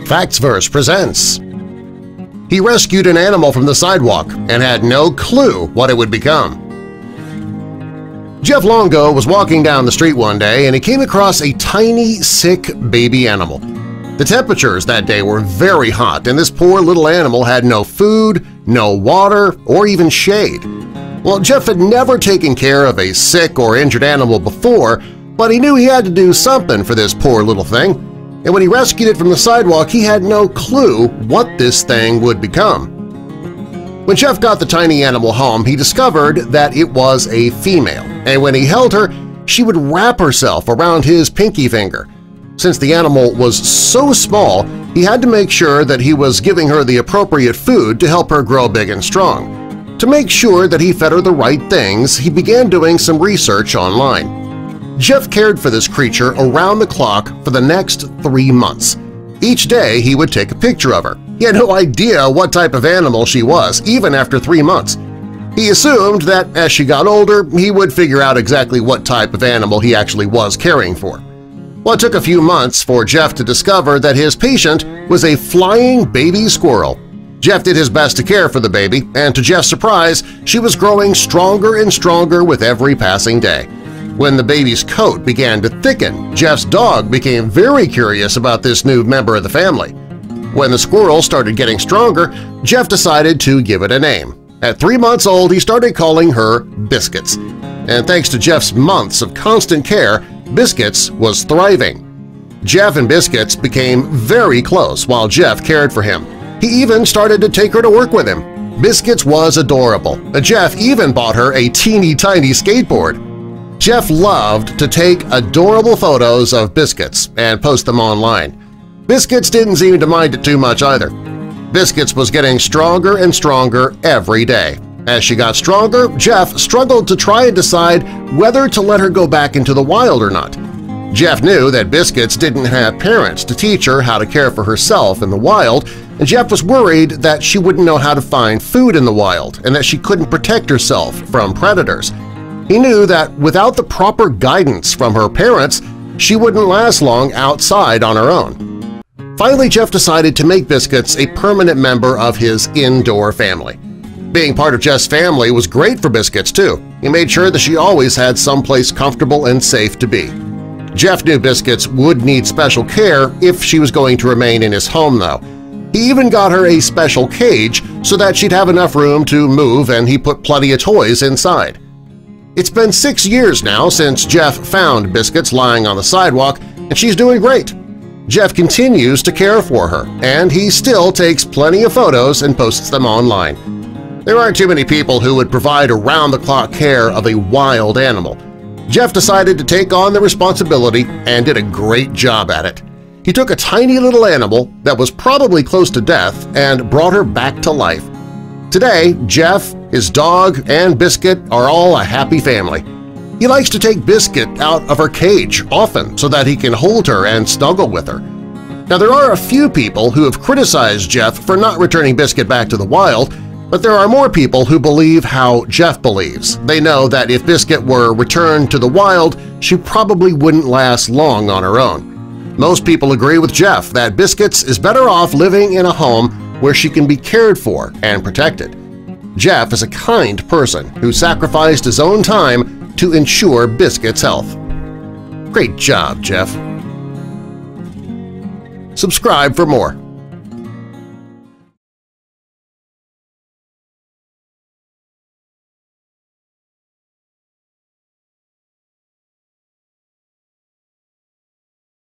Factsverse presents. He rescued an animal from the sidewalk and had no clue what it would become. Jeff Longo was walking down the street one day and he came across a tiny, sick baby animal. The temperatures that day were very hot and this poor little animal had no food, no water, or even shade. Well, Jeff had never taken care of a sick or injured animal before, but he knew he had to do something for this poor little thing, and when he rescued it from the sidewalk he had no clue what this thing would become. When Jeff got the tiny animal home, he discovered that it was a female, and when he held her, she would wrap herself around his pinky finger. Since the animal was so small, he had to make sure that he was giving her the appropriate food to help her grow big and strong. To make sure that he fed her the right things, he began doing some research online. Jeff cared for this creature around the clock for the next 3 months. Each day he would take a picture of her. He had no idea what type of animal she was, even after 3 months. He assumed that as she got older, he would figure out exactly what type of animal he actually was caring for. Well, it took a few months for Jeff to discover that his patient was a flying baby squirrel. Jeff did his best to care for the baby, and to Jeff's surprise, she was growing stronger and stronger with every passing day. When the baby's coat began to thicken, Jeff's dog became very curious about this new member of the family. When the squirrel started getting stronger, Jeff decided to give it a name. At 3 months old, he started calling her Biscuits. And thanks to Jeff's months of constant care, Biscuits was thriving. Jeff and Biscuits became very close while Jeff cared for him. He even started to take her to work with him. Biscuits was adorable. Jeff even bought her a teeny-tiny skateboard. Jeff loved to take adorable photos of Biscuits and post them online. Biscuits didn't seem to mind it too much either. Biscuits was getting stronger and stronger every day. As she got stronger, Jeff struggled to try and decide whether to let her go back into the wild or not. Jeff knew that Biscuits didn't have parents to teach her how to care for herself in the wild, and Jeff was worried that she wouldn't know how to find food in the wild and that she couldn't protect herself from predators. He knew that without the proper guidance from her parents, she wouldn't last long outside on her own. Finally, Jeff decided to make Biscuits a permanent member of his indoor family. Being part of Jeff's family was great for Biscuits, too. He made sure that she always had someplace comfortable and safe to be. Jeff knew Biscuits would need special care if she was going to remain in his home, though. He even got her a special cage so that she'd have enough room to move, and he put plenty of toys inside. It's been 6 years now since Jeff found Biscuits lying on the sidewalk, and she's doing great. Jeff continues to care for her, and he still takes plenty of photos and posts them online. There aren't too many people who would provide around-the-clock care of a wild animal. Jeff decided to take on the responsibility and did a great job at it. He took a tiny little animal that was probably close to death and brought her back to life. Today, Jeff, his dog, and Biscuit are all a happy family. He likes to take Biscuit out of her cage often so that he can hold her and snuggle with her. Now, there are a few people who have criticized Jeff for not returning Biscuit back to the wild, but there are more people who believe how Jeff believes. They know that if Biscuit were returned to the wild, she probably wouldn't last long on her own. Most people agree with Jeff that Biscuits is better off living in a home where she can be cared for and protected. Jeff is a kind person who sacrificed his own time to ensure Biscuit's health. Great job, Jeff! Subscribe for more.